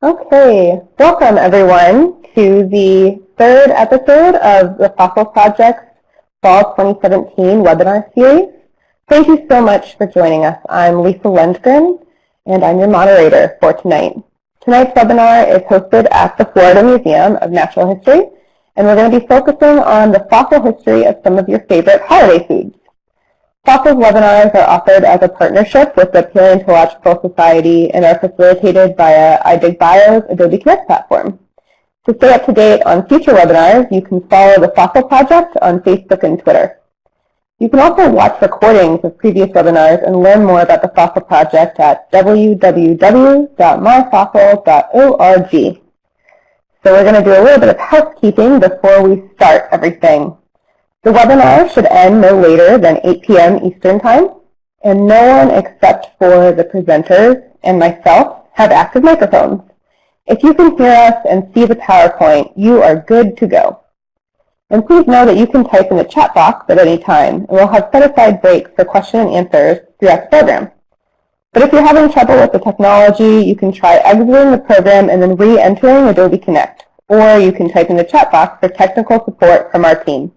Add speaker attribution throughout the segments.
Speaker 1: Okay, welcome everyone to the third episode of the Fossil Project's Fall 2017 webinar series. Thank you so much for joining us. I'm Lisa Lundgren, and I'm your moderator for tonight. Tonight's webinar is hosted at the Florida Museum of Natural History, and we're going to be focusing on the fossil history of some of your favorite holiday foods. Fossils webinars are offered as a partnership with the Paleontological Society and are facilitated via iDigBio's Adobe Connect platform. To stay up to date on future webinars, you can follow the Fossil Project on Facebook and Twitter. You can also watch recordings of previous webinars and learn more about the Fossil Project at www.myfossil.org. So we're going to do a little bit of housekeeping before we start everything. The webinar should end no later than 8 p.m. Eastern Time, and no one except for the presenters and myself have active microphones. If you can hear us and see the PowerPoint, you are good to go. And please know that you can type in the chat box at any time, and we'll have set-aside breaks for question and answers throughout the program. But if you're having trouble with the technology, you can try exiting the program and then re-entering Adobe Connect, or you can type in the chat box for technical support from our team.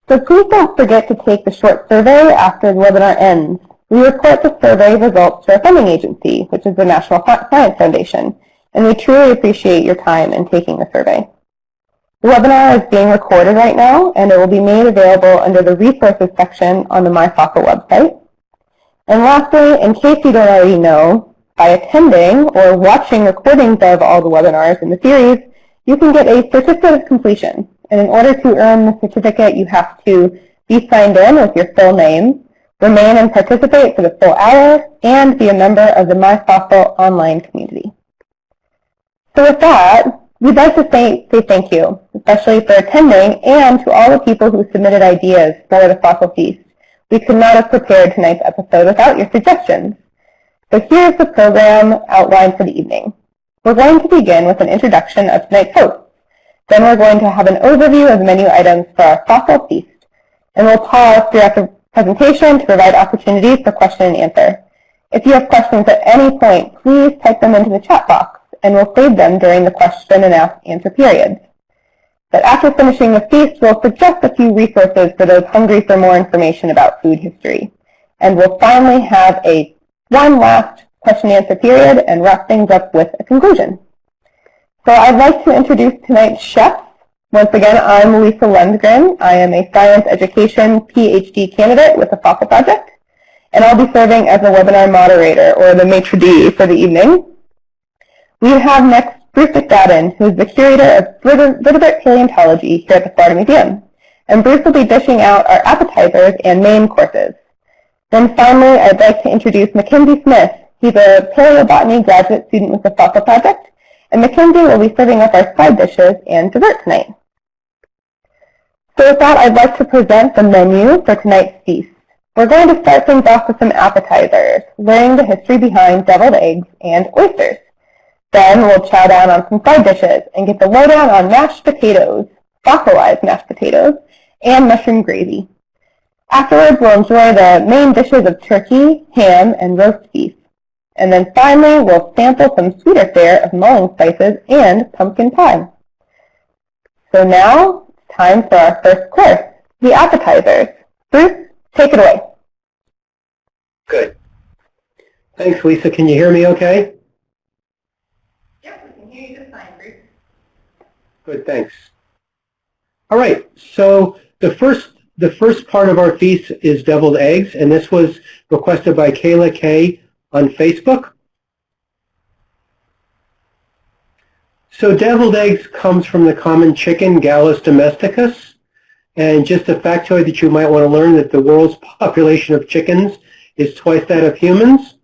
Speaker 1: So please don't forget to take the short survey after the webinar ends. We report the survey results to our funding agency, which is the National Science Foundation, and we truly appreciate your time in taking the survey. The webinar is being recorded right now, and it will be made available under the Resources section on the myFOSSIL website. And lastly, in case you don't already know, by attending or watching recordings of all the webinars in the series, you can get a certificate of completion. And in order to earn the certificate, you have to be signed in with your full name, remain and participate for the full hour, and be a member of the myFOSSIL online community. So with that, we'd like to say thank you, especially for attending and to all the people who submitted ideas for the Fossil Feast. We could not have prepared tonight's episode without your suggestions. So here's the program outline for the evening. We're going to begin with an introduction of tonight's host. Then we're going to have an overview of the menu items for our Fossil Feast. And we'll pause throughout the presentation to provide opportunities for question and answer. If you have questions at any point, please type them into the chat box, and we'll save them during the question and answer periods. But after finishing the feast, we'll suggest a few resources for those hungry for more information about food history. And we'll finally have one last question and answer period and wrap things up with a conclusion. So I'd like to introduce tonight's chefs. Once again, I'm Lisa Lundgren. I am a science education PhD candidate with the Fossil Project, and I'll be serving as a webinar moderator, or the maitre d' for the evening. We have next Bruce McFadden, who is the curator of vertebrate paleontology here at the Florida Museum. And Bruce will be dishing out our appetizers and main courses. Then finally, I'd like to introduce Mackenzie Smith. He's a paleobotany graduate student with the Fossil Project, and Mackenzie will be serving up our side dishes and dessert tonight. So with that, I'd like to present the menu for tonight's feast. We're going to start things off with some appetizers, learning the history behind deviled eggs and oysters. Then we'll chow down on some side dishes and get the lowdown on mashed potatoes, fossilized mashed potatoes, and mushroom gravy. Afterwards, we'll enjoy the main dishes of turkey, ham, and roast beef. And then finally, we'll sample some sweeter fare of mulling spices and pumpkin pie. So now, it's time for our first course, the appetizers. Bruce, take it away.
Speaker 2: Good. Thanks, Lisa. Can you hear me okay?
Speaker 1: Yep, we can hear you just fine, Bruce.
Speaker 2: Good, thanks. All right, so the first part of our feast is deviled eggs, and this was requested by Kayla K. on Facebook. So deviled eggs comes from the common chicken, Gallus domesticus. And just a factoid that you might want to learn, that the world's population of chickens is twice that of humans.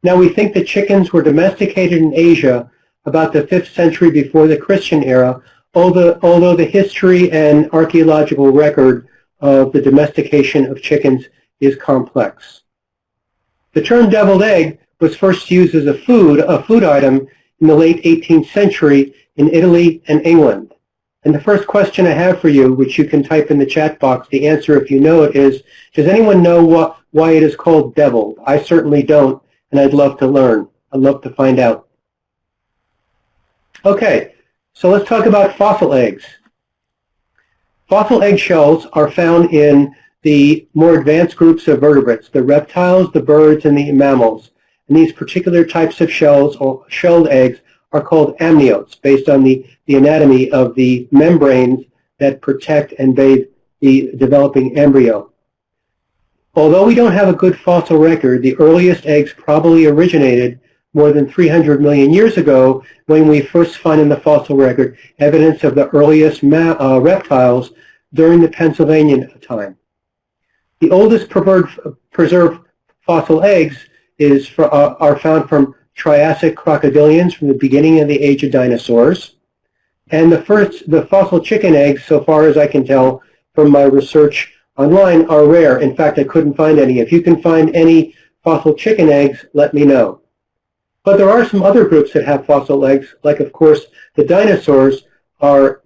Speaker 2: Now we think that chickens were domesticated in Asia about the 5th century before the Christian era, although the history and archaeological record of the domestication of chickens is complex. The term deviled egg was first used as a food item in the late 18th century in Italy and England. And the first question I have for you, which you can type in the chat box, the answer if you know it, is, does anyone know why it is called deviled? I certainly don't, and I'd love to learn. I'd love to find out. Okay, so let's talk about fossil eggs. Fossil egg shells are found in the more advanced groups of vertebrates, the reptiles, the birds, and the mammals. And these particular types of shells, or shelled eggs, are called amniotes, based on the anatomy of the membranes that protect and bathe the developing embryo. Although we don't have a good fossil record, the earliest eggs probably originated more than 300 million years ago, when we first find in the fossil record evidence of the earliest reptiles during the Pennsylvanian time. The oldest preserved fossil eggs are found from Triassic crocodilians from the beginning of the age of dinosaurs. And the fossil chicken eggs, so far as I can tell from my research online, are rare. In fact, I couldn't find any. If you can find any fossil chicken eggs, let me know. But there are some other groups that have fossil eggs, like, of course, the dinosaurs are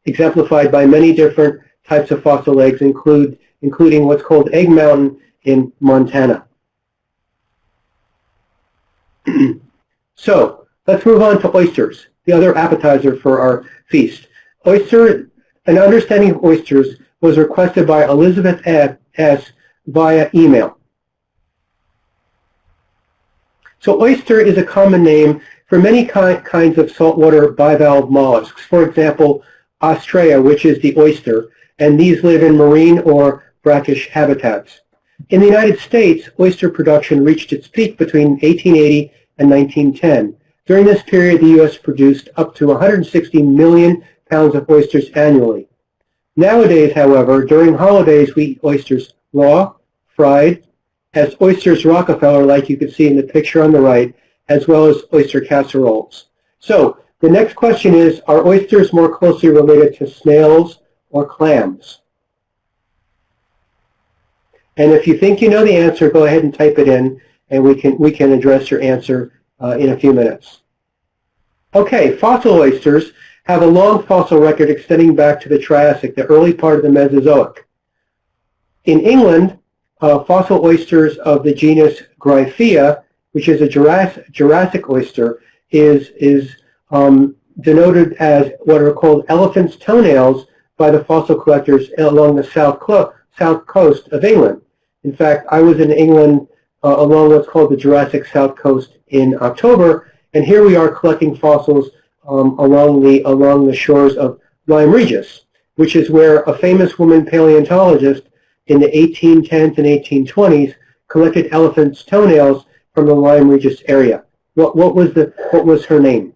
Speaker 2: exemplified by many different types of fossil eggs, including what's called Egg Mountain in Montana. So let's move on to oysters, the other appetizer for our feast. An understanding of oysters was requested by Elizabeth S. via email. So oyster is a common name for many kinds of saltwater bivalve mollusks. For example, Ostrea, which is the oyster, and these live in marine or brackish habitats. In the United States, oyster production reached its peak between 1880 and 1910. During this period, the U.S. produced up to 160 million pounds of oysters annually. Nowadays, however, during holidays, we eat oysters raw, fried, as oysters Rockefeller, like you can see in the picture on the right, as well as oyster casseroles. So the next question is, are oysters more closely related to snails or clams? And if you think you know the answer, go ahead and type it in, and we can address your answer in a few minutes. Okay, fossil oysters have a long fossil record extending back to the Triassic, the early part of the Mesozoic. In England, fossil oysters of the genus Gryphea, which is a Jurassic oyster, is denoted as what are called elephant's toenails by the fossil collectors along the south coast of England. In fact, I was in England along what's called the Jurassic South Coast in October, and here we are collecting fossils along the shores of Lyme Regis, which is where a famous woman paleontologist in the 1810s and 1820s collected elephants' toenails from the Lyme Regis area. What was her name?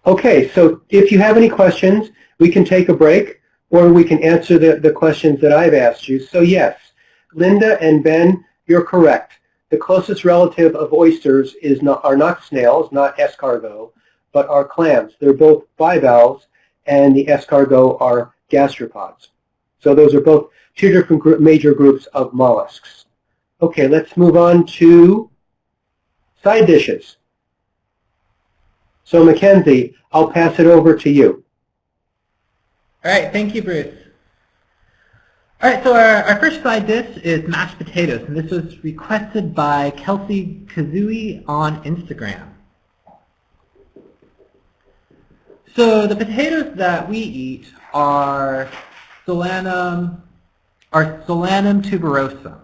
Speaker 2: Okay, so if you have any questions, we can take a break, or we can answer the questions that I've asked you. So yes, Linda and Ben, you're correct. The closest relative of oysters are not snails, not escargot, but are clams. They're both bivalves, and the escargot are gastropods. So those are both two different major groups of mollusks. Okay, let's move on to side dishes. So Mackenzie, I'll pass it over to you.
Speaker 3: All right, thank you, Bruce. All right, so our first side dish is mashed potatoes, and this was requested by Kelsey Kazooie on Instagram. So the potatoes that we eat are solanum tuberosa.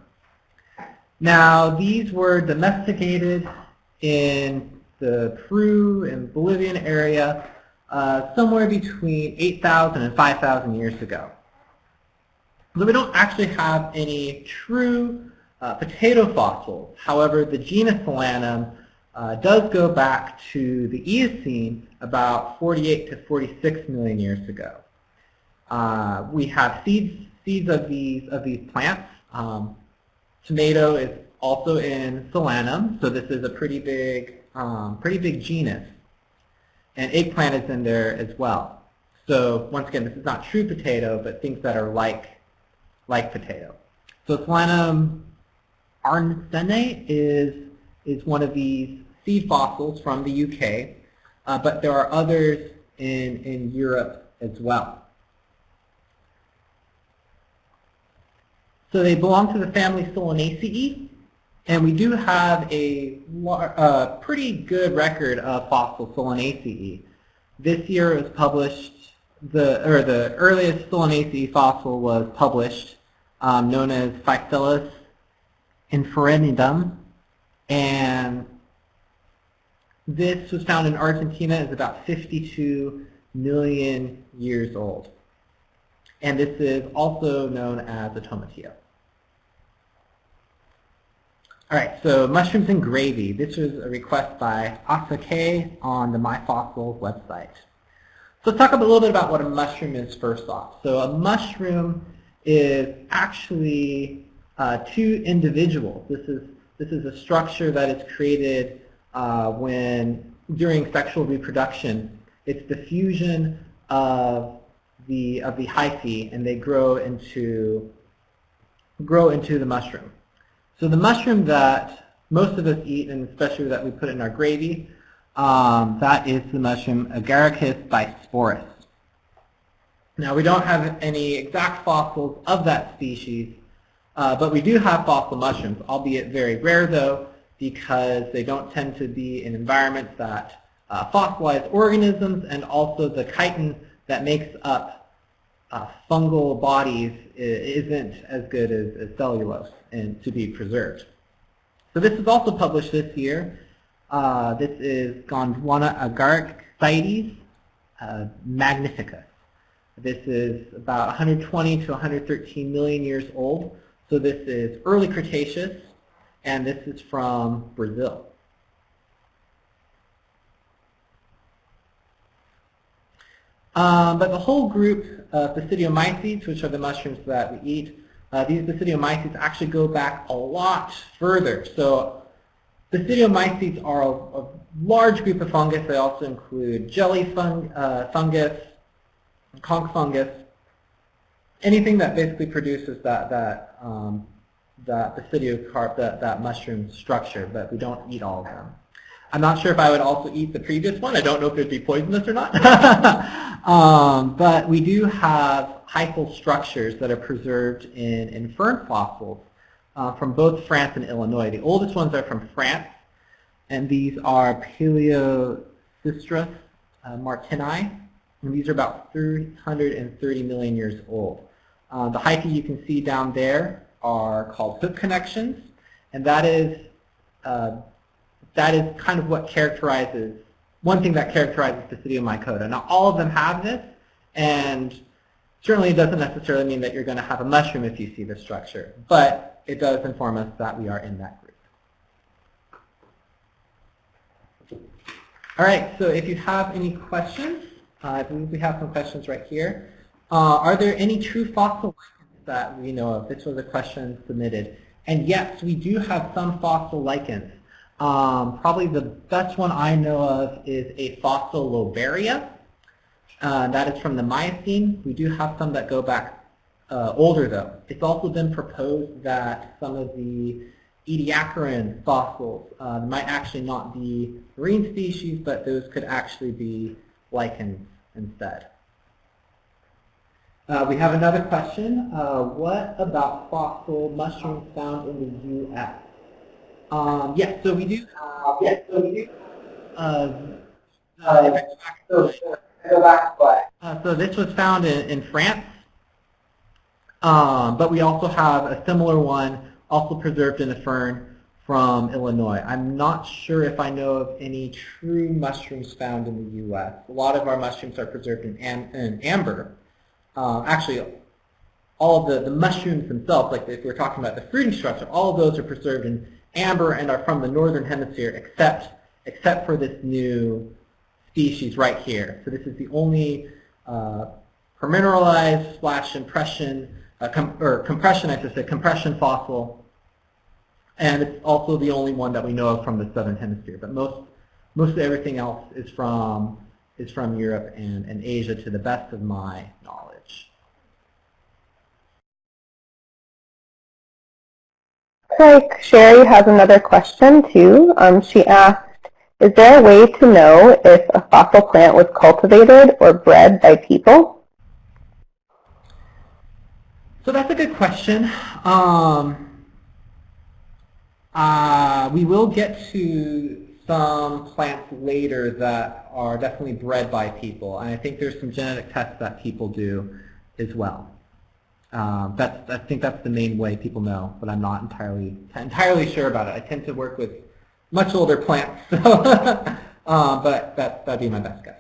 Speaker 3: Now, these were domesticated in the Peru and Bolivian area somewhere between 8,000 and 5,000 years ago. So we don't actually have any true potato fossils. However, the genus solanum does go back to the Eocene about 48 to 46 million years ago. We have seeds of these plants. Tomato is also in solanum, so this is a pretty big genus. And eggplant is in there as well. So once again, this is not true potato, but things that are like potato. So solanum arnsene is one of these seed fossils from the UK, but there are others in Europe as well. So they belong to the family Solanaceae, and we do have a pretty good record of fossil Solanaceae. This year it was published, the earliest Solanaceae fossil was published, known as Physalis inferendum, and this was found in Argentina. It's about 52 million years old. And this is also known as a tomatillo. All right, so mushrooms and gravy. This was a request by Asake on the myFOSSIL website. So let's talk a little bit about what a mushroom is first off. So a mushroom is actually two individuals. This is a structure that is created when during sexual reproduction. It's the fusion of the hyphae, and they grow into the mushroom. So the mushroom that most of us eat, and especially that we put in our gravy, that is the mushroom Agaricus bisporus. Now we don't have any exact fossils of that species, but we do have fossil mushrooms, albeit very rare though, because they don't tend to be in environments that fossilize organisms, and also the chitin that makes up fungal bodies isn't as good as cellulose and to be preserved. So this is also published this year. This is Gondwana agaricus magnificus. This is about 120 to 113 million years old. So this is early Cretaceous, and this is from Brazil. But the whole group of Basidiomycetes, which are the mushrooms that we eat, these Basidiomycetes actually go back a lot further. So Basidiomycetes are a large group of fungus. They also include jelly fungus, conch fungus, anything that basically produces that basidiocarp, that mushroom structure, but we don't eat all of them. I'm not sure if I would also eat the previous one. I don't know if it would be poisonous or not. But we do have hyphal structures that are preserved in fern fossils from both France and Illinois. The oldest ones are from France, and these are Paleocystris martini, and these are about 330 million years old. The hyphae you can see down there are called hook connections, and that is kind of what characterizes, one thing that characterizes Basidiomycota. Now all of them have this, and certainly it doesn't necessarily mean that you're going to have a mushroom if you see the structure, but it does inform us that we are in that group. All right, so if you have any questions, I believe we have some questions right here. Are there any true fossil lichens that we know of? This was a question submitted. And yes, we do have some fossil lichens. Probably the best one I know of is a fossil lobaria. That is from the Miocene. We do have some that go back older though. It's also been proposed that some of the Ediacaran fossils might actually not be marine species, but those could actually be lichens instead. We have another question. What about fossil mushrooms found in the U.S.? Yes, so we do. So this was found in France, but we also have a similar one also preserved in a fern from Illinois. I'm not sure if I know of any true mushrooms found in the U.S. A lot of our mushrooms are preserved in amber. Actually, all of the mushrooms themselves, like if we're talking about the fruiting structure, all of those are preserved in amber and are from the northern hemisphere, except for this new species right here. So this is the only permineralized / impression, compression, I should say, compression fossil, and it's also the only one that we know of from the southern hemisphere. But most of everything else is from Europe and Asia, to the best of my knowledge.
Speaker 1: Like Sherry has another question too. She asked, is there a way to know if a fossil plant was cultivated or bred by people?
Speaker 3: So that's a good question. We will get to some plants later that are definitely bred by people, and I think there's some genetic tests that people do as well. I think that's the main way people know, but I'm not entirely sure about it. I tend to work with much older plants, so but that'd be my best guess.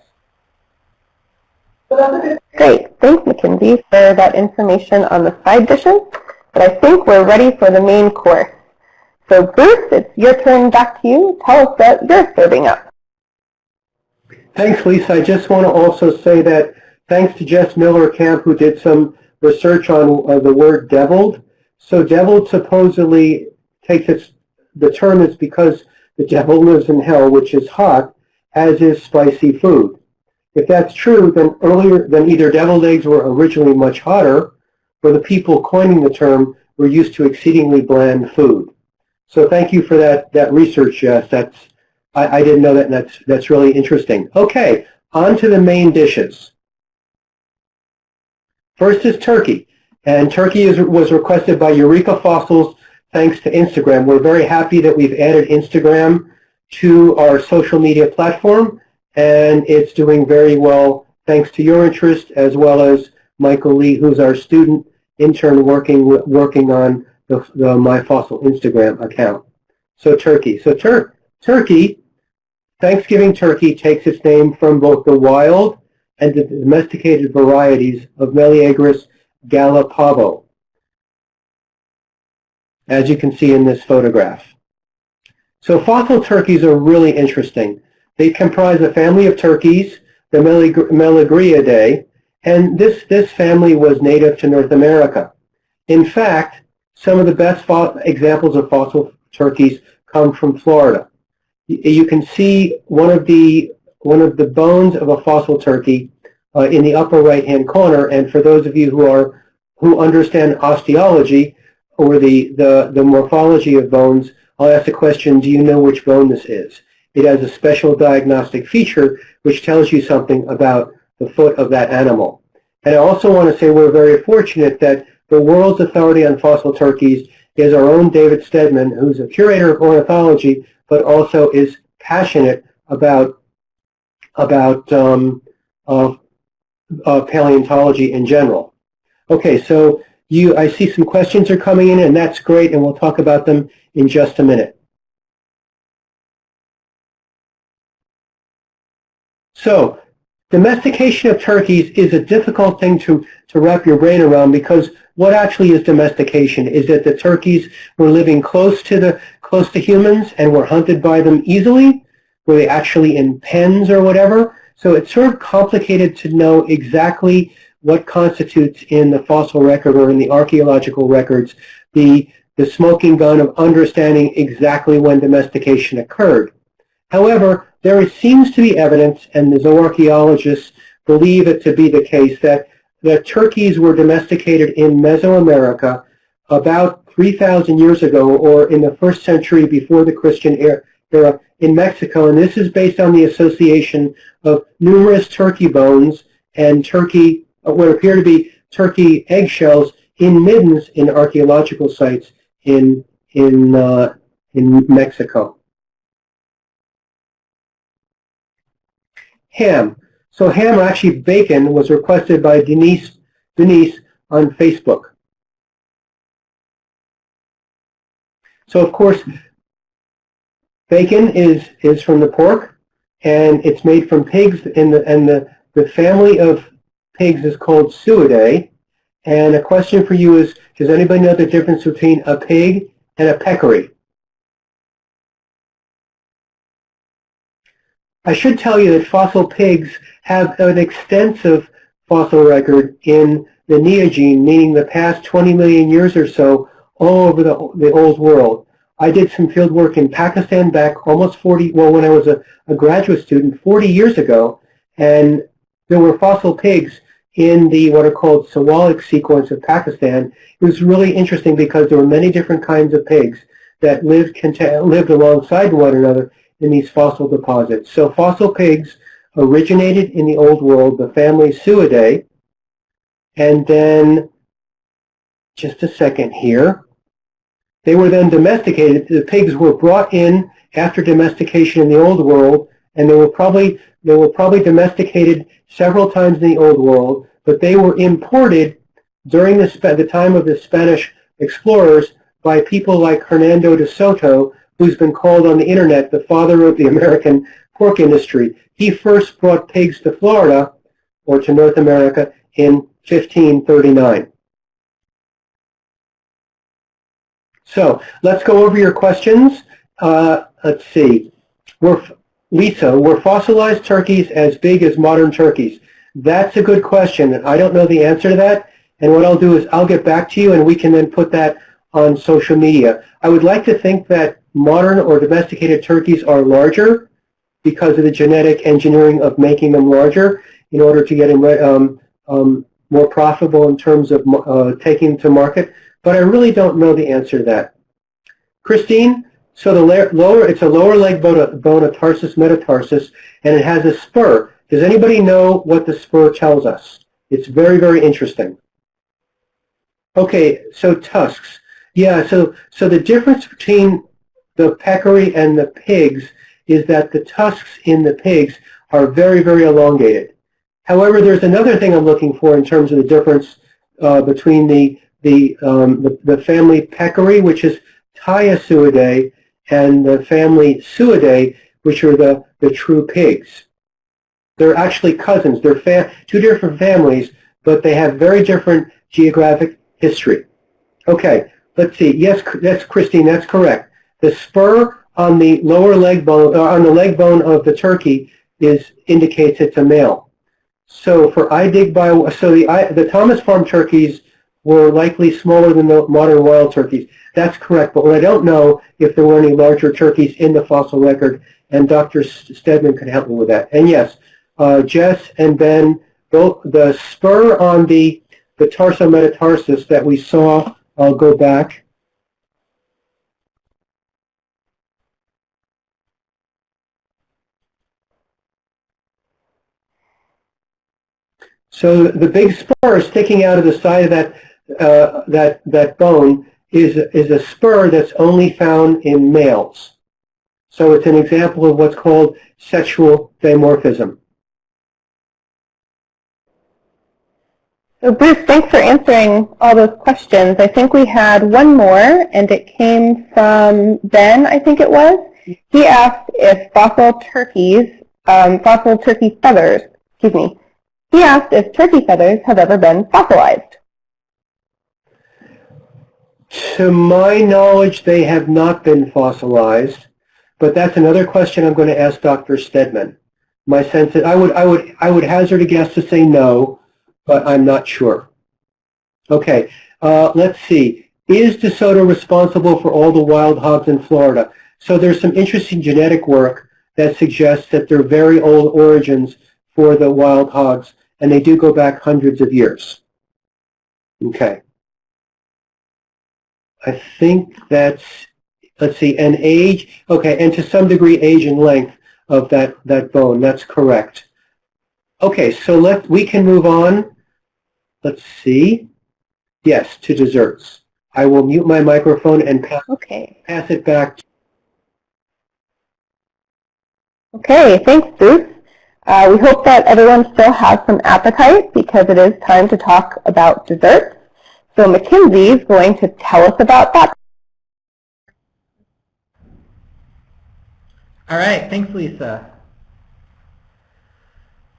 Speaker 1: Great. Thanks, Mackenzie, for that information on the side dishes. But I think we're ready for the main course. So Bruce, it's your turn. Back to you. Tell us what you're serving up.
Speaker 2: Thanks, Lisa. I just want to also say that thanks to Jess Miller-Camp, who did some research on the word deviled. So deviled supposedly takes the term is because the devil lives in hell, which is hot, as is spicy food. If that's true, then either deviled eggs were originally much hotter, or the people coining the term were used to exceedingly bland food. So thank you for that research, Jess. I didn't know that, and that's really interesting. Okay, on to the main dishes. First is turkey, and turkey was requested by Eureka Fossils thanks to Instagram. We're very happy that we've added Instagram to our social media platform, and it's doing very well thanks to your interest, as well as Michael Lee, who's our student intern working on the myFOSSIL Instagram account. So turkey. So turkey, Thanksgiving turkey takes its name from both the wild and the domesticated varieties of Meleagris gallopavo, as you can see in this photograph. So fossil turkeys are really interesting. They comprise a family of turkeys, the Meleagriidae, and this family was native to North America. In fact, some of the best examples of fossil turkeys come from Florida. You can see one of the bones of a fossil turkey in the upper right-hand corner. And for those of you who understand osteology or the morphology of bones, I'll ask the question: do you know which bone this is? It has a special diagnostic feature which tells you something about the foot of that animal. And I also want to say we're very fortunate that the world's authority on fossil turkeys is our own David Stedman, who's a curator of ornithology, but also is passionate about paleontology in general. Okay, so I see some questions are coming in, and that's great, and we'll talk about them in just a minute. So, domestication of turkeys is a difficult thing to wrap your brain around, because what actually is domestication? Is that the turkeys were living close to humans and were hunted by them easily? Were they actually in pens or whatever? So it's sort of complicated to know exactly what constitutes in the fossil record or in the archaeological records the smoking gun of understanding exactly when domestication occurred. However, there seems to be evidence, and the zooarchaeologists believe it to be the case, that turkeys were domesticated in Mesoamerica about 3,000 years ago, or in the 1st century before the Christian era in Mexico. And this is based on the association of numerous turkey bones and what appear to be turkey eggshells in middens in archaeological sites in Mexico. Ham. So ham, or actually bacon, was requested by Denise on Facebook. So of course, bacon is from the pork, and it's made from pigs, and the family of pigs is called Suidae. And a question for you is, does anybody know the difference between a pig and a peccary? I should tell you that fossil pigs have an extensive fossil record in the Neogene, meaning the past 20 million years or so, all over the old world. I did some field work in Pakistan back almost when I was a graduate student, 40 years ago, and there were fossil pigs in what are called Sawalik sequence of Pakistan. It was really interesting because there were many different kinds of pigs that lived alongside one another in these fossil deposits. So fossil pigs originated in the old world, the family Suidae, and then just a second here. They were then domesticated. The pigs were brought in after domestication in the Old World, and they were probably domesticated several times in the Old World, but they were imported during the time of the Spanish explorers by people like Hernando de Soto, who's been called on the internet the father of the American pork industry. He first brought pigs to Florida, or to North America, in 1539. So let's go over your questions. Let's see. Lisa, were fossilized turkeys as big as modern turkeys? That's a good question, and I don't know the answer to that. And what I'll do is I'll get back to you, and we can then put that on social media. I would like to think that modern or domesticated turkeys are larger because of the genetic engineering of making them larger in order to get them more profitable in terms of taking them to market. But I really don't know the answer to that. Christine, so it's a lower leg bone, a tarsus metatarsus, and it has a spur. Does anybody know what the spur tells us? It's very, very interesting. Okay, so tusks. Yeah, so the difference between the peccary and the pigs is that the tusks in the pigs are very, very elongated. However, there's another thing I'm looking for in terms of the difference between the family peccary, which is Thyasuidae, and the family Suidae, which are the true pigs. They're actually cousins. They're two different families, but they have very different geographic history. Okay, let's see. Yes, that's Christine. That's correct. The spur on the lower leg bone, on the leg bone of the turkey, indicates it's a male. So for the Thomas Farm turkeys were likely smaller than the modern wild turkeys. That's correct, but what I don't know if there were any larger turkeys in the fossil record, and Dr. Stedman could help me with that. And yes, Jess and Ben, both the spur on the tarsometatarsus that we saw, I'll go back. So the big spur sticking out of the side of that bone is a spur that's only found in males. So it's an example of what's called sexual dimorphism.
Speaker 1: So Bruce, thanks for answering all those questions. I think we had one more, and it came from Ben, I think it was. He asked if fossil turkey feathers, he asked if turkey feathers have ever been fossilized.
Speaker 2: To my knowledge, they have not been fossilized, but that's another question I'm going to ask Dr. Stedman. My sense is I would hazard a guess to say no, but I'm not sure. Okay, let's see. Is De Soto responsible for all the wild hogs in Florida? So there's some interesting genetic work that suggests that they're very old origins for the wild hogs, and they do go back hundreds of years. Okay. I think that's, let's see, and age, okay, and to some degree age and length of that bone. That's correct. Okay, so we can move on. Let's see. Yes, to desserts. I will mute my microphone and pass it back.
Speaker 1: Okay, thanks, Bruce. We hope that everyone still has some appetite because it is time to talk about desserts. So Mackenzie is going to tell us about that.
Speaker 3: All right, thanks, Lisa.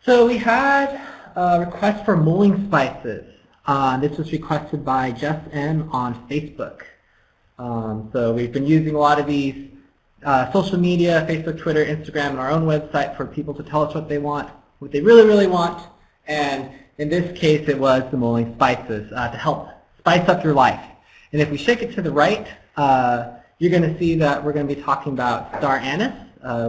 Speaker 3: So we had a request for mulling spices. This was requested by Jess M. on Facebook. So we've been using a lot of these social media, Facebook, Twitter, Instagram, and our own website for people to tell us what they want, what they really, really want. And in this case, it was the mulling spices to help spice up your life. And if we shake it to the right, you're going to see that we're going to be talking about star anise,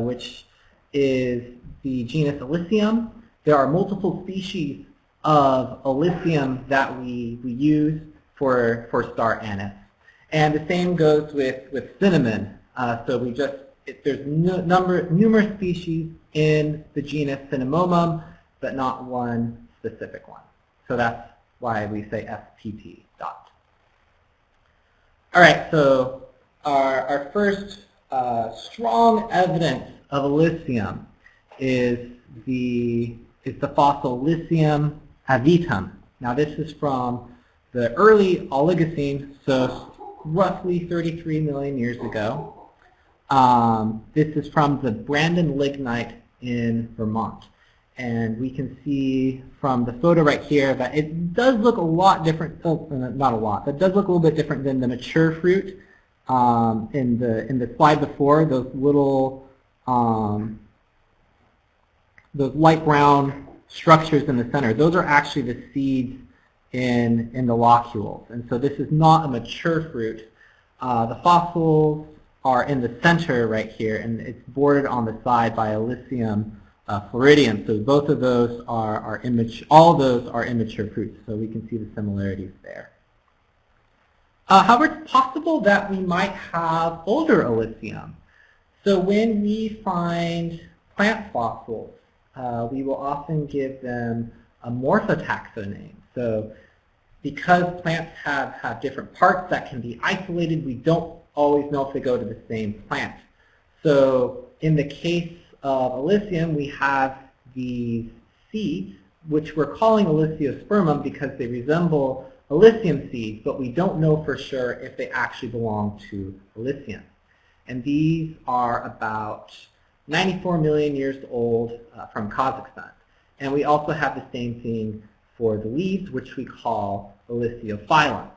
Speaker 3: which is the genus Oligocene. There are multiple species of Oligocene that we use for star anise. And the same goes with cinnamon. So there's numerous species in the genus Cinnamomum, but not one specific one. So that's why we say SPP dot. All right, so our first strong evidence of Oligocene is the fossil Lycium avitum. Now this is from the early Oligocene, so roughly 33 million years ago. This is from the Brandon lignite in Vermont. And we can see from the photo right here that it does look a lot different, not a lot, but it does look a little bit different than the mature fruit in the slide before. Those little, those light brown structures in the center, those are actually the seeds in the locules. And so this is not a mature fruit. The fossils are in the center right here, and it's bordered on the side by a Lycium floridium. So both of those are immature. All those are immature fruits. So we can see the similarities there. However, it's possible that we might have older Oligocene. So when we find plant fossils, we will often give them a morphotaxa name. So because plants have different parts that can be isolated, we don't always know if they go to the same plant. So in the case of Oligocene, we have these seeds, which we're calling Oliciospermum because they resemble Oligocene seeds, but we don't know for sure if they actually belong to Oligocene. And these are about 94 million years old from Kazakhstan. And we also have the same thing for the leaves, which we call Oligophyllum.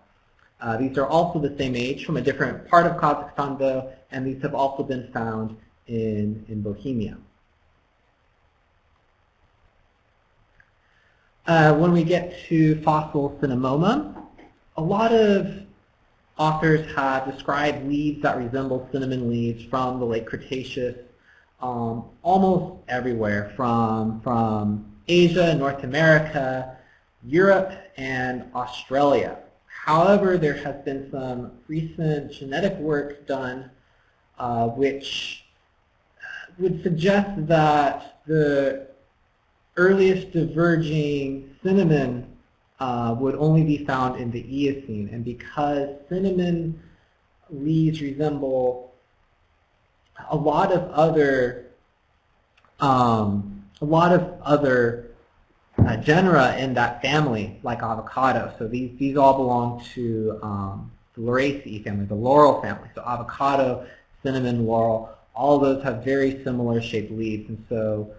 Speaker 3: These are also the same age from a different part of Kazakhstan, though, and these have also been found in Bohemia. When we get to fossil cinnamomum, a lot of authors have described leaves that resemble cinnamon leaves from the late Cretaceous almost everywhere, from Asia, North America, Europe, and Australia. However, there has been some recent genetic work done which would suggest that the earliest diverging cinnamon would only be found in the Eocene. And because cinnamon leaves resemble a lot of other genera in that family, like avocado. So these all belong to the Lauraceae family, the laurel family. So avocado, cinnamon, laurel, all of those have very similar shaped leaves. And so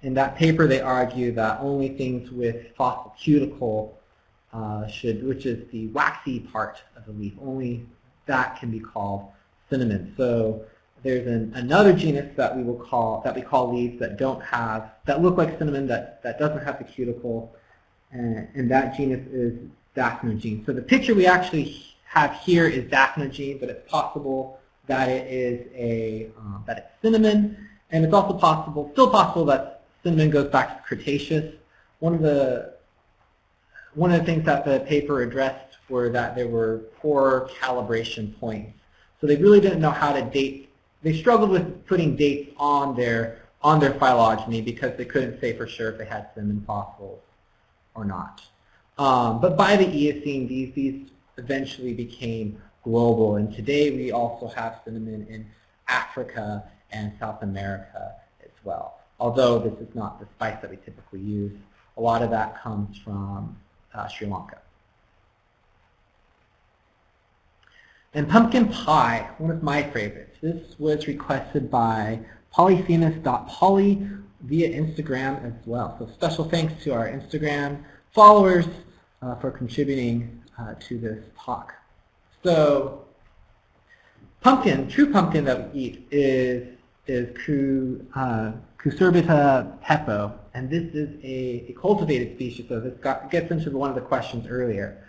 Speaker 3: in that paper they argue that only things with fossil cuticle which is the waxy part of the leaf, only that can be called cinnamon. So there's another genus that we call leaves that look like cinnamon that doesn't have the cuticle, and that genus is Daphnogene. So the picture we actually have here is Daphnogene, but it's possible that it is that it's cinnamon, and it's also still possible that cinnamon goes back to the Cretaceous. One of the things that the paper addressed were that there were poor calibration points. So they really didn't know how to date. They struggled with putting dates on their phylogeny because they couldn't say for sure if they had cinnamon fossils or not. But by the Eocene, these eventually became global, and today we also have cinnamon in Africa and South America as well. Although this is not the spice that we typically use, a lot of that comes from Sri Lanka. And pumpkin pie, one of my favorites. This was requested by polyphemus.poly via Instagram as well. So special thanks to our Instagram followers for contributing to this talk. So pumpkin, true pumpkin that we eat is Cucurbita pepo, and this is a cultivated species, so this gets into one of the questions earlier.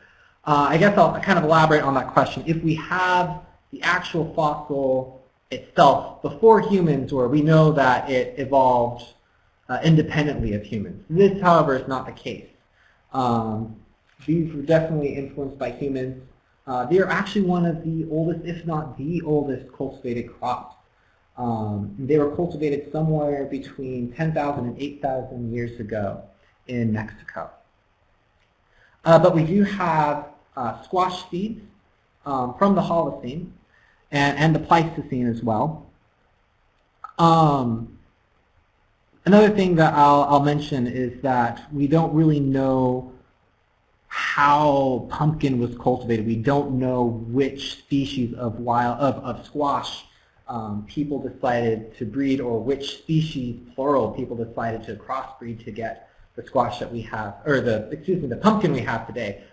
Speaker 3: I guess I'll kind of elaborate on that question. If we have the actual fossil itself before humans, or we know that it evolved independently of humans. This, however, is not the case. These were definitely influenced by humans. They are actually one of the oldest, if not the oldest, cultivated crops. They were cultivated somewhere between 10,000 and 8,000 years ago in Mexico. But we do have squash seeds from the Holocene and the Pleistocene as well. Another thing that I'll mention is that we don't really know how pumpkin was cultivated. We don't know which species of squash people decided to breed, or which species, plural, people decided to crossbreed to get the squash that we have, or the pumpkin we have today.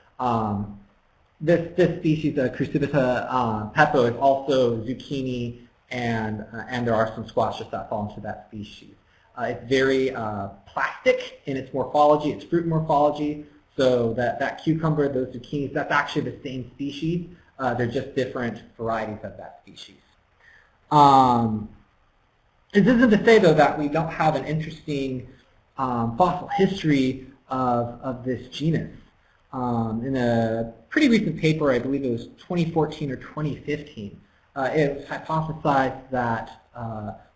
Speaker 3: This species, Crucibita pepo, is also zucchini, and there are some squashes that fall into that species. It's very plastic in its morphology, its fruit morphology. So that cucumber, those zucchinis, that's actually the same species. They're just different varieties of that species. This isn't to say, though, that we don't have an interesting fossil history of this genus. In a pretty recent paper, I believe it was 2014 or 2015, it was hypothesized that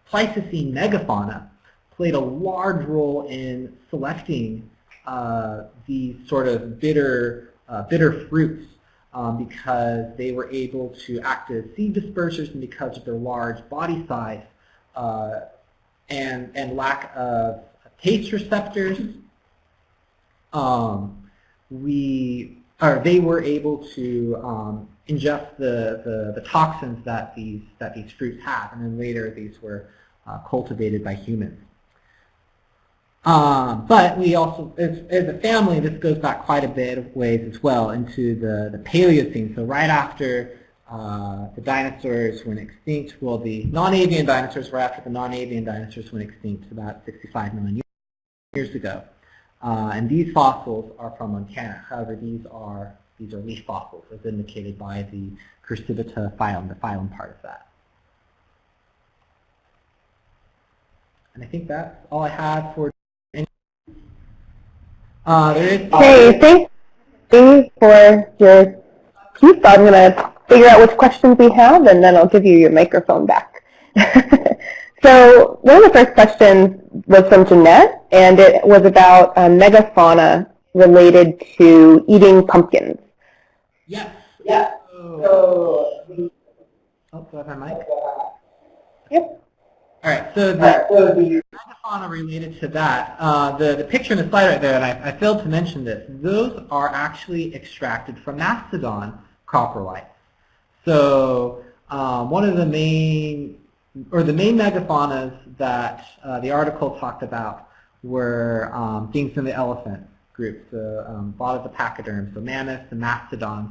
Speaker 3: Pleistocene megafauna played a large role in selecting these sort of bitter fruits because they were able to act as seed dispersers, and because of their large body size and lack of taste receptors, they were able to ingest the toxins that these fruits have, and then later these were cultivated by humans. But we also, as a family, this goes back quite a bit of ways as well into the Paleocene. So right after the dinosaurs went extinct, well, the non-avian dinosaurs were after the non-avian dinosaurs went extinct about 65 million years ago. And these fossils are from Montana. However, these are leaf fossils, as indicated by the Crucibita phylum, the phylum part of that. And I think that's all I had for.
Speaker 1: Hey, thanks for your piece. I'm going to figure out which questions we have, and then I'll give you your microphone back. So one of the first questions was from Jeanette, and it was about megafauna related to eating pumpkins.
Speaker 3: Yes. Yeah. Oh, do I have my mic?
Speaker 1: Yep.
Speaker 3: All right, so the megafauna related to that, the picture in the slide right there, and I failed to mention this, those are actually extracted from mastodon coprolites. So one of the main megafaunas that the article talked about were things in the elephant group, so a lot of the pachyderms, so mammoths and mastodons.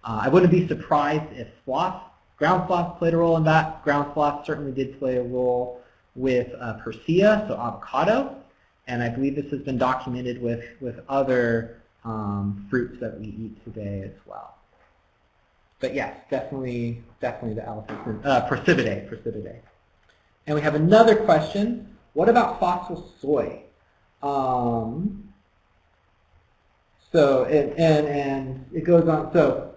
Speaker 3: I wouldn't be surprised if sloths, ground sloths played a role in that. Ground sloths certainly did play a role with Persea, so avocado, and I believe this has been documented with other fruits that we eat today as well. But yes, definitely the elephant, Percibidae. And we have another question. What about fossil soy? So it goes on. So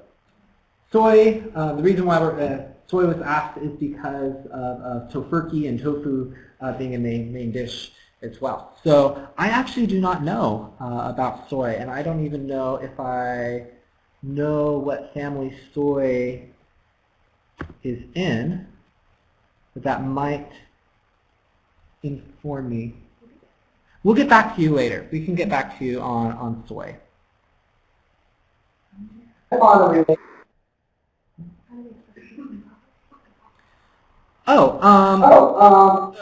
Speaker 3: soy, the reason why soy was asked is because of tofurkey and tofu being a main dish as well. So I actually do not know about soy, and I don't even know if I know what family soy is in, but that might inform me. We'll get back to you later. We can get back to you on soy. So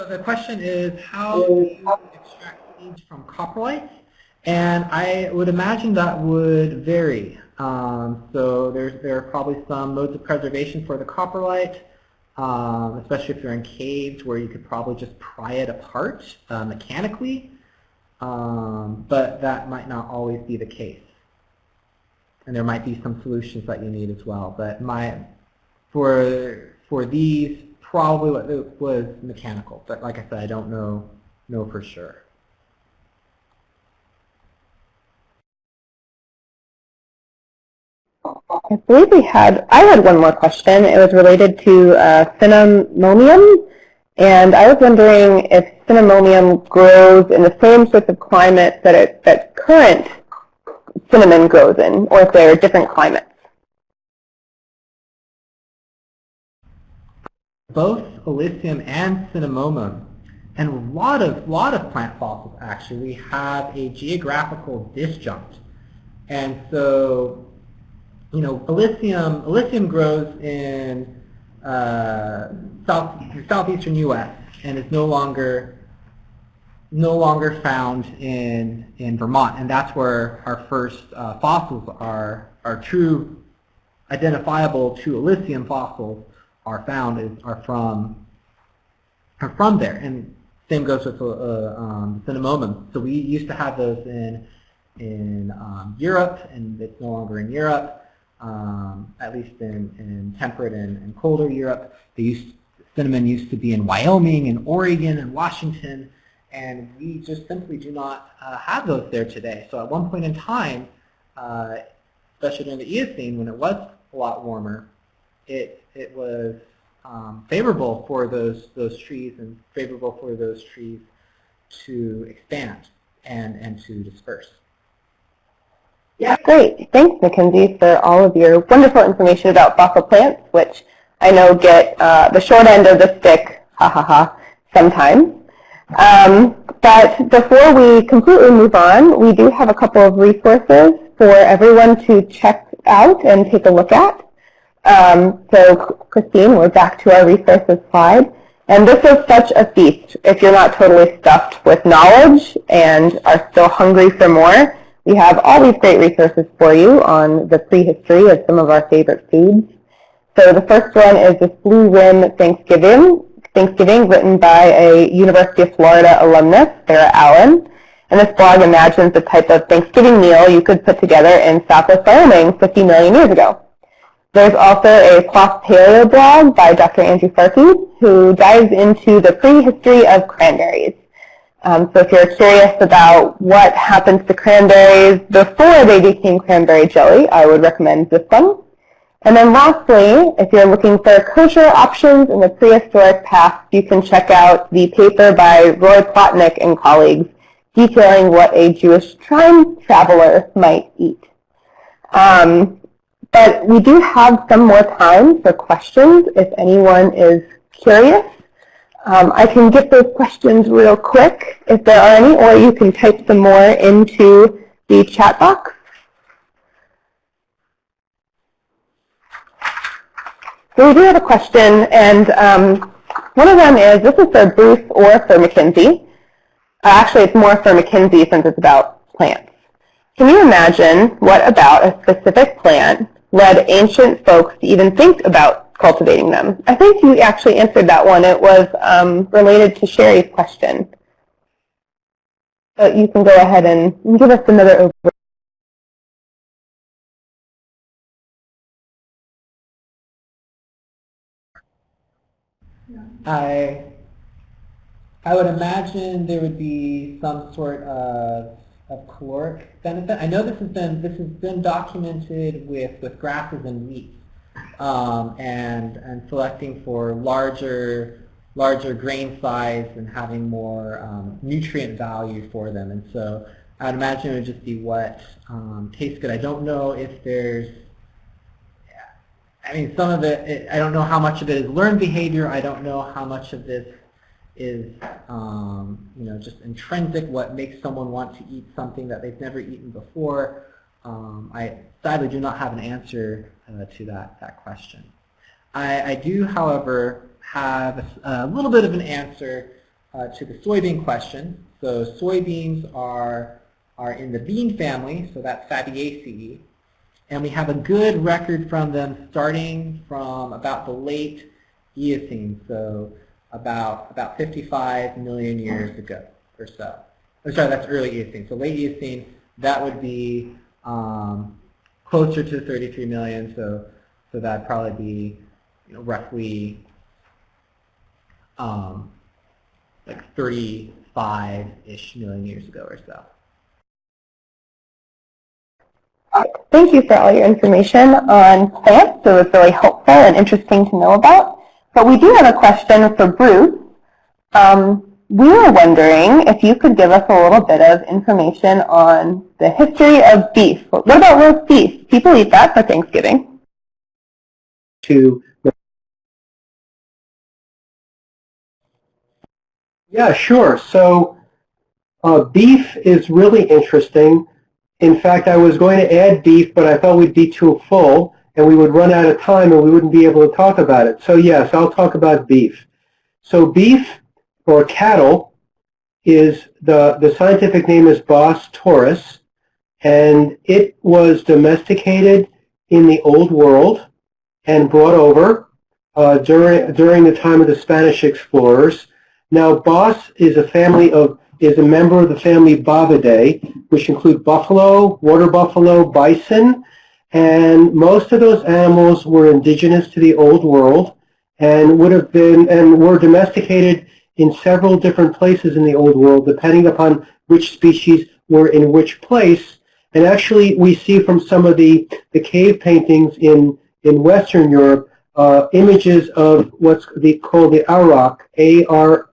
Speaker 3: the question is, how do you extract seeds from coprolites? And I would imagine that would vary. So there are probably some modes of preservation for the coprolite, especially if you're in caves where you could probably just pry it apart mechanically, but that might not always be the case. And there might be some solutions that you need as well. But for these, probably what it was mechanical. But like I said, I don't know for sure.
Speaker 1: I believe I had one more question. It was related to cinnamonium, and I was wondering if cinnamonium grows in the same sorts of climates that current cinnamon grows in, or if there are different climates.
Speaker 3: both Oligocene and Cinnamomum, and a lot of plant fossils actually, we have a geographical disjunct. And so, you know, Oligocene grows in southeastern U.S. and is no longer found in Vermont, and that's where our first fossils are true identifiable to Oligocene fossils are found are from there, and same goes with Cinnamomum. So we used to have those in Europe, and it's no longer in Europe, at least in temperate and colder Europe. Cinnamon used to be in Wyoming and Oregon and Washington, and we just simply do not have those there today. So at one point in time, especially during the Eocene, when it was a lot warmer, it was favorable for those trees and favorable for those trees to expand and to disperse.
Speaker 1: Yeah, great. Thanks, Mackenzie, for all of your wonderful information about fossil plants, which I know get the short end of the stick, sometimes. But before we completely move on, we do have a couple of resources for everyone to check out and take a look at. So, Christine, we're back to our resources slide. And this is such a feast. If you're not totally stuffed with knowledge and are still hungry for more, we have all these great resources for you on the prehistory of some of our favorite foods. So the first one is this Blue Rim Thanksgiving, written by a University of Florida alumnus, Sarah Allen. And this blog imagines the type of Thanksgiving meal you could put together in Southwest Wyoming 50 million years ago. There's also a Plus Paleo blog by Dr. Andrew Farkey, who dives into the prehistory of cranberries. So if you're curious about what happens to cranberries before they became cranberry jelly, I would recommend this one. And then lastly, if you're looking for kosher options in the prehistoric past, you can check out the paper by Roy Plotnick and colleagues detailing what a Jewish time traveler might eat. But we do have some more time for questions if anyone is curious. I can get those questions real quick if there are any, or you can type some more into the chat box. So we do have a question, and one of them is, this is for Bruce or for Mackenzie. Actually, it's more for Mackenzie since it's about plants. Can you imagine what about a specific plant led ancient folks to even think about cultivating them? I think you actually answered that one. It was related to Sherry's question. So you can go ahead and give us another overview.
Speaker 3: I would imagine there would be some sort of caloric benefit. I know this has been documented with grasses and wheat, and selecting for larger grain size and having more nutrient value for them. And so I would imagine it would just be what tastes good. I don't know if there's, I mean, some of it, I don't know how much of it is learned behavior. I don't know how much of this is, you know, just intrinsic, what makes someone want to eat something that they've never eaten before. I sadly do not have an answer to that question. I do, however, have a little bit of an answer to the soybean question. So soybeans are in the bean family, so that's Fabaceae. And we have a good record from them starting from about the late Eocene, so about 55 million years ago or so. Oh, sorry, that's early Eocene. So late Eocene, that would be closer to 33 million. So that'd probably be, you know, roughly like 35-ish million years ago or so.
Speaker 1: Thank you for all your information on plants. It was really helpful and interesting to know about. But we do have a question for Bruce. We were wondering if you could give us a little bit of information on the history of beef. What about roast beef? People eat that for Thanksgiving.
Speaker 2: To Yeah, sure. So beef is really interesting. In fact, I was going to add beef, but I thought we'd be too full, and we would run out of time, and we wouldn't be able to talk about it. So yes, I'll talk about beef. So beef, or cattle, is the scientific name is Bos taurus, and it was domesticated in the Old World and brought over during the time of the Spanish explorers. Now, Bos is a member of the family Bovidae, which include buffalo, water buffalo, bison, and most of those animals were indigenous to the Old World and were domesticated in several different places in the Old World, depending upon which species were in which place. And actually, we see from some of the cave paintings in Western Europe images of what's called the auroch, A-R-A-U-R-O-C-H,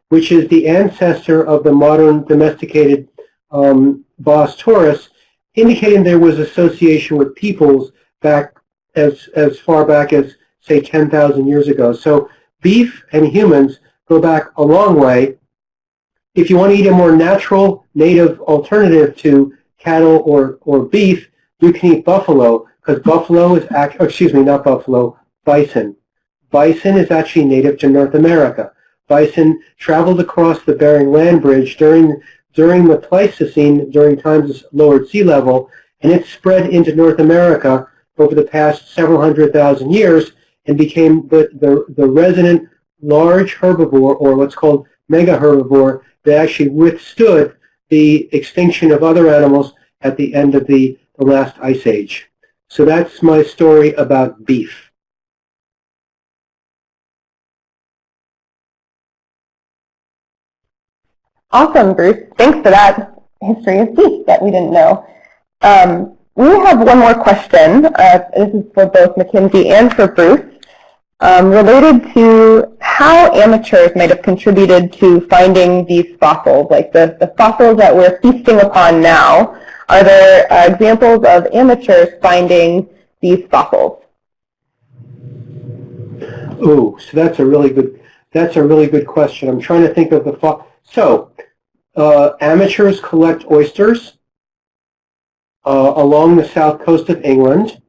Speaker 2: which is the ancestor of the modern domesticated Bos taurus, indicating there was association with peoples back as far back as, say, 10,000 years ago. So beef and humans go back a long way. If you want to eat a more natural, native alternative to cattle or beef, you can eat buffalo, because buffalo is not buffalo, bison. Bison is actually native to North America. Bison traveled across the Bering Land Bridge during the Pleistocene, during times of lowered sea level, and it spread into North America over the past several 100,000 years and became the resident large herbivore, or what's called mega herbivore, that actually withstood the extinction of other animals at the end of the last ice age. So that's my story about beef.
Speaker 1: Awesome, Bruce. Thanks for that history of beef that we didn't know. We have one more question. This is for both Mackenzie and for Bruce, related to how amateurs might have contributed to finding these fossils, like the fossils that we're feasting upon now. Are there examples of amateurs finding these fossils?
Speaker 2: Oh, so that's a really good question. I'm trying to think of the amateurs collect oysters along the south coast of England,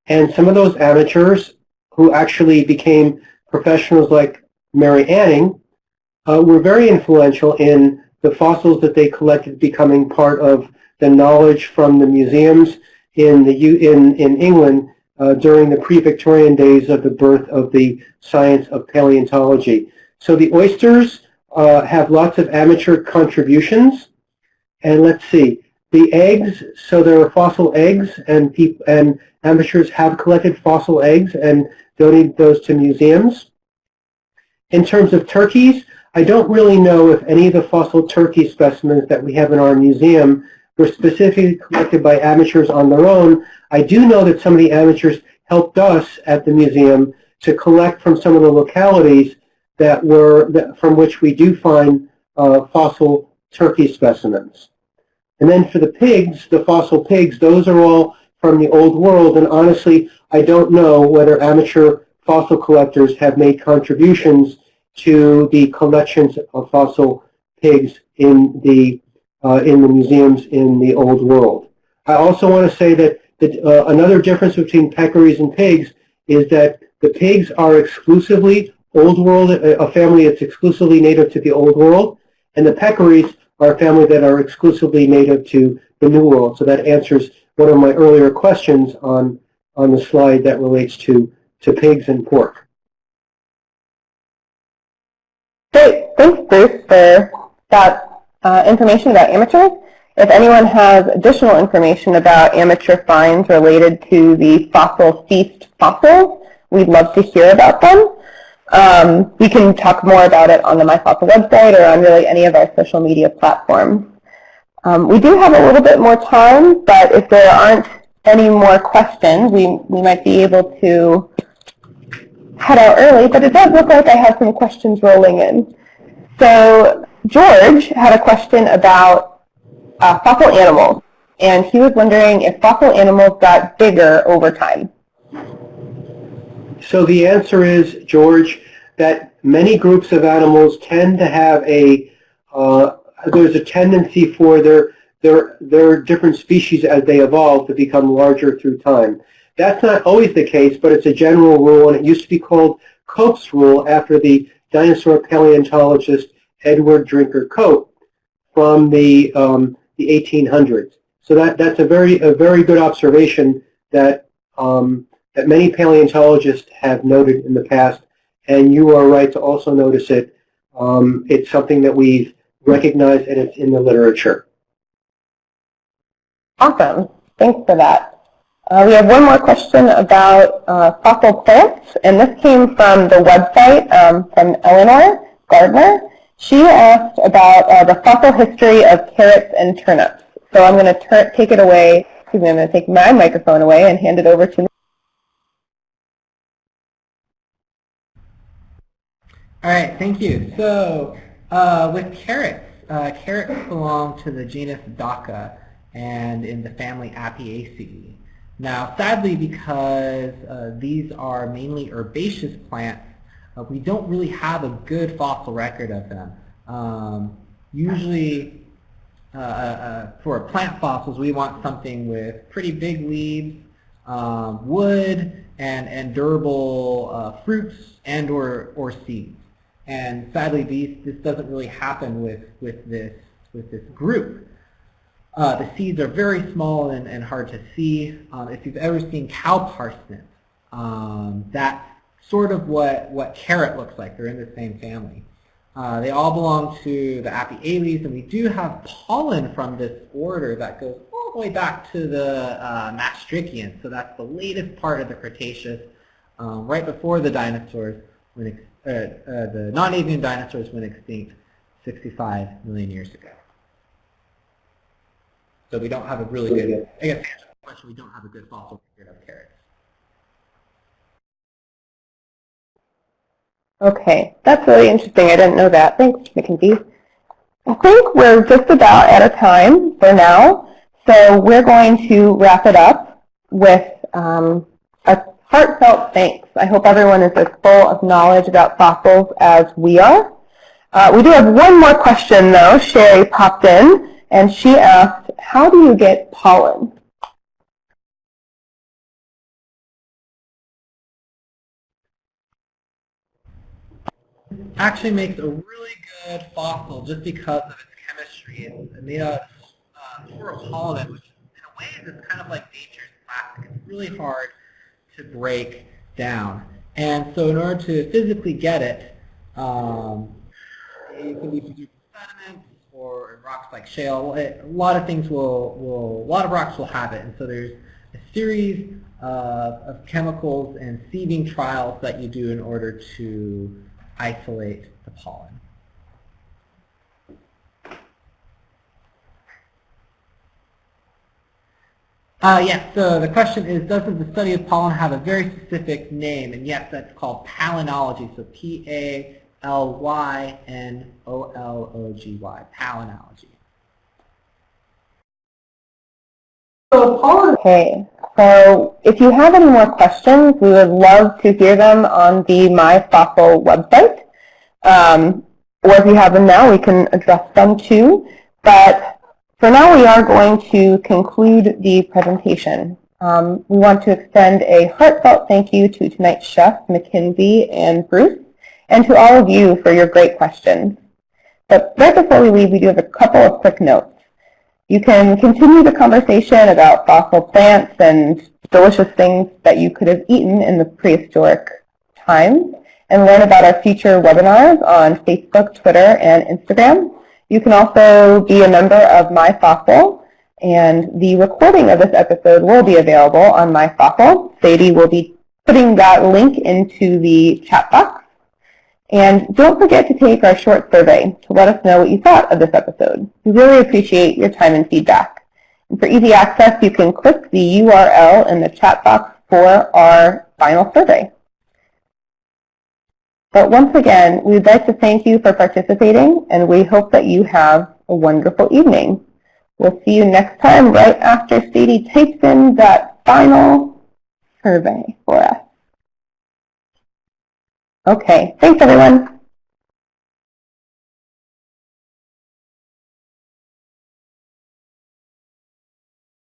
Speaker 2: and some of those amateurs who actually became professionals like Mary Anning were very influential in the fossils that they collected becoming part of the knowledge from the museums in England during the pre-Victorian days of the birth of the science of paleontology. So the oysters have lots of amateur contributions, and let's see, the eggs. So there are fossil eggs, and amateurs have collected fossil eggs and donated those to museums. In terms of turkeys, I don't really know if any of the fossil turkey specimens that we have in our museum were specifically collected by amateurs on their own. I do know that some of the amateurs helped us at the museum to collect from some of the localities from which we do find fossil turkey specimens. And then for the pigs, the fossil pigs, those are all from the Old World, and honestly, I don't know whether amateur fossil collectors have made contributions to the collections of fossil pigs in the museums in the Old World. I also want to say that another difference between peccaries and pigs is that the pigs are exclusively Old World, a family that's exclusively native to the Old World, and the peccaries are a family that are exclusively native to the New World. So that answers one of my earlier questions on the slide that relates to pigs and pork.
Speaker 1: Great. Thanks, Bruce, for that information about amateurs. If anyone has additional information about amateur finds related to the fossil feast fossils, we'd love to hear about them. We can talk more about it on the myFOSSIL website or on really any of our social media platforms. We do have a little bit more time, but if there aren't any more questions, we might be able to head out early, but it does look like I have some questions rolling in. So George had a question about fossil animals, and he was wondering if fossil animals got bigger over time.
Speaker 2: So the answer is, George, that many groups of animals tend to have there's a tendency for their different species as they evolve to become larger through time. That's not always the case, but it's a general rule, and it used to be called Cope's rule after the dinosaur paleontologist Edward Drinker Cope from the 1800s. So that's a very good observation that that many paleontologists have noted in the past, and you are right to also notice it. It's something that we've recognized, and it's in the literature.
Speaker 1: Awesome. Thanks for that. We have one more question about fossil plants, and this came from the website from Eleanor Gardner. She asked about the fossil history of carrots and turnips. So I'm going to take it away. Excuse me, I'm going to take my microphone away and hand it over to.
Speaker 3: All right, thank you. So with carrots, carrots belong to the genus Daca and in the family Apiaceae. Now, sadly, because these are mainly herbaceous plants, we don't really have a good fossil record of them. Usually, for plant fossils, we want something with pretty big leaves, wood, and durable fruits and or seeds. And sadly, this doesn't really happen with this group. The seeds are very small and hard to see. If you've ever seen cow parsnip, that's sort of what carrot looks like. They're in the same family. They all belong to the Apiales, and we do have pollen from this order that goes all the way back to the Maastrichtians. So that's the latest part of the Cretaceous, right before the dinosaurs, the non-avian dinosaurs went extinct 65 million years ago. So we don't have a really good, I guess to answer the question, we don't have a good fossil record of carrots.
Speaker 1: Okay, that's really interesting. I didn't know that. Thanks, Mackenzie. I think we're just about out of time for now, so we're going to wrap it up with a heartfelt thanks. I hope everyone is as full of knowledge about fossils as we are. We do have one more question, though. Sherry popped in, and she asked, how do you get pollen?
Speaker 3: Actually makes a really good fossil just because of its chemistry. It's made of pollen, which in a way is kind of like nature's plastic. It's really hard to break down. And so in order to physically get it, it can be produced in sediments or in rocks like shale. A lot of rocks will have it. And so there's a series of chemicals and sieving trials that you do in order to isolate the pollen. Yes, so the question is, doesn't the study of pollen have a very specific name? And yes, that's called palynology, so P-A-L-Y-N-O-L-O-G-Y, palynology.
Speaker 1: Okay, so if you have any more questions, we would love to hear them on the myFOSSIL website. Or if you have them now, we can address them too. But for now, we are going to conclude the presentation. We want to extend a heartfelt thank you to tonight's chefs, Mackenzie and Bruce, and to all of you for your great questions. But right before we leave, we do have a couple of quick notes. You can continue the conversation about fossil plants and delicious things that you could have eaten in the prehistoric times and learn about our future webinars on Facebook, Twitter, and Instagram. You can also be a member of myFOSSIL, and the recording of this episode will be available on myFOSSIL. Sadie will be putting that link into the chat box. And don't forget to take our short survey to let us know what you thought of this episode. We really appreciate your time and feedback. And for easy access, you can click the URL in the chat box for our final survey. But once again, we'd like to thank you for participating, and we hope that you have a wonderful evening. We'll see you next time right after Sadie types in that final survey for us. Okay, thanks everyone.